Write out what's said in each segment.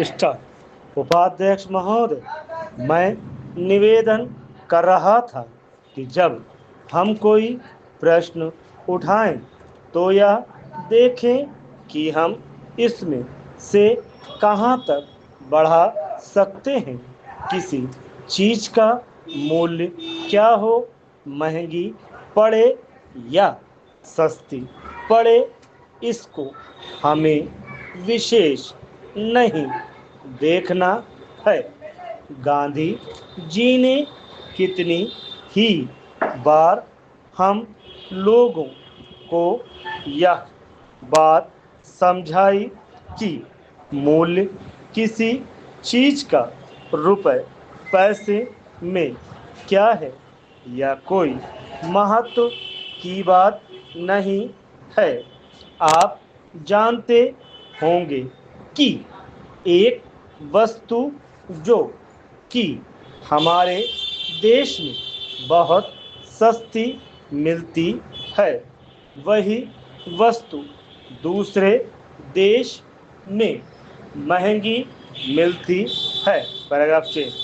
Start. उपाध्यक्ष महोदय, मैं निवेदन कर रहा था कि जब हम कोई प्रश्न उठाएं तो यह देखें कि हम इसमें से कहां तक बढ़ा सकते हैं। किसी चीज का मूल्य क्या हो, महंगी पड़े या सस्ती पड़े, इसको हमें विशेष नहीं देखना है। गांधी जी ने कितनी ही बार हम लोगों को यह बात समझाई कि मूल्य किसी चीज का रुपए पैसे में क्या है, यह कोई महत्व की बात नहीं है। आप जानते होंगे कि एक वस्तु जो कि हमारे देश में बहुत सस्ती मिलती है, वही वस्तु दूसरे देश में महंगी मिलती है। पैराग्राफ 6।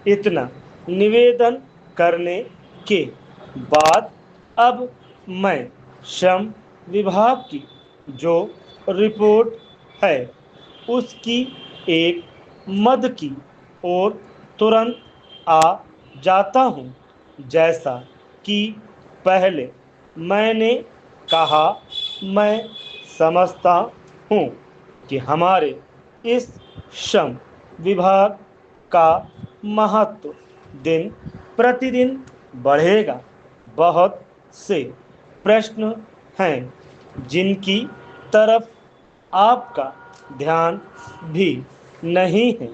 इतना निवेदन करने के बाद अब मैं श्रम विभाग की जो रिपोर्ट है उसकी एक मद की ओर तुरंत आ जाता हूँ। जैसा कि पहले मैंने कहा, मैं समझता हूँ कि हमारे इस श्रम विभाग का महत्व दिन प्रतिदिन बढ़ेगा। बहुत से प्रश्न हैं जिनकी तरफ आपका ध्यान भी नहीं है।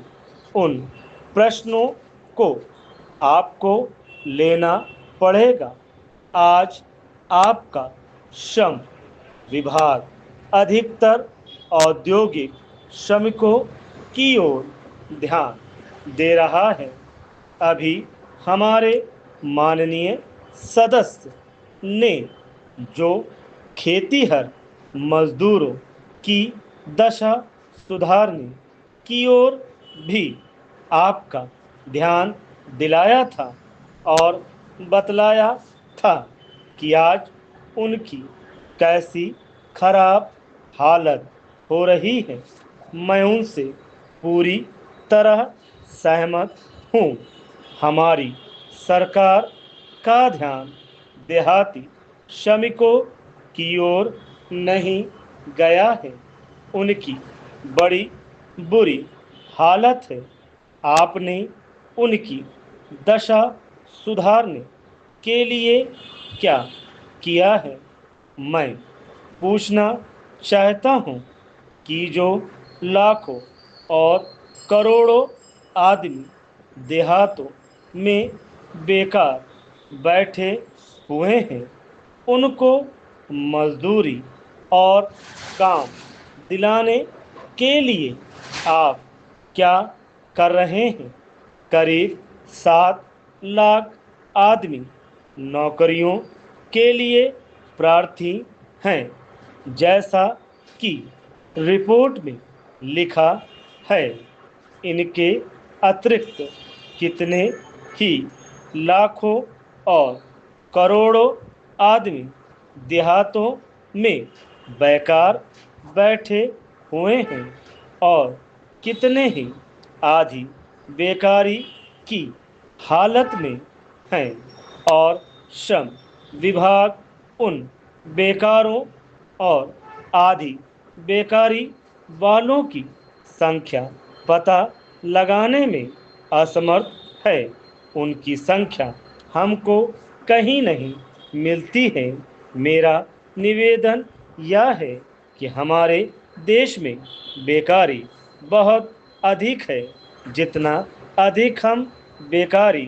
उन प्रश्नों को आपको लेना पड़ेगा। आज आपका श्रम विभाग अधिकतर औद्योगिक श्रमिकों की ओर ध्यान दे रहा है। अभी हमारे माननीय सदस्य ने जो खेतीहर मजदूरों की दशा सुधारने की ओर भी आपका ध्यान दिलाया था और बतलाया था कि आज उनकी कैसी खराब हालत हो रही है। मैं उनसे पूरी तरह सहमत हूँ। हमारी सरकार का ध्यान देहाती श्रमिकों की ओर नहीं गया है। उनकी बड़ी बुरी हालत है। आपने उनकी दशा सुधारने के लिए क्या किया है? मैं पूछना चाहता हूँ कि जो लाखों और करोड़ों आदमी देहातों में बेकार बैठे हुए हैं, उनको मजदूरी और काम दिलाने के लिए आप क्या कर रहे हैं? करीब 7 लाख आदमी नौकरियों के लिए प्रार्थी हैं, जैसा कि रिपोर्ट में लिखा है। इनके अतिरिक्त कितने ही लाखों और करोड़ों आदमी देहातों में बेकार बैठे हुए हैं और कितने ही आधी बेकारी की हालत में हैं और श्रम विभाग उन बेकारों और आधी बेकारी वालों की संख्या पता लगाने में असमर्थ है। उनकी संख्या हमको कहीं नहीं मिलती है। मेरा निवेदन यह है कि हमारे देश में बेकारी बहुत अधिक है। जितना अधिक हम बेकारी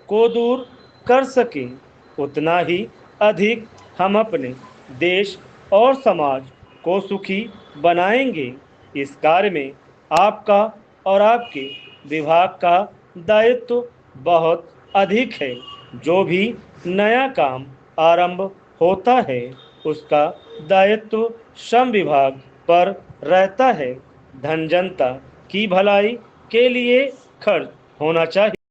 को दूर कर सकें, उतना ही अधिक हम अपने देश और समाज को सुखी बनाएंगे। इस कार्य में आपका और आपके विभाग का दायित्व बहुत अधिक है। जो भी नया काम आरंभ होता है, उसका दायित्व श्रम विभाग पर रहता है। धन जनता की भलाई के लिए खर्च होना चाहिए।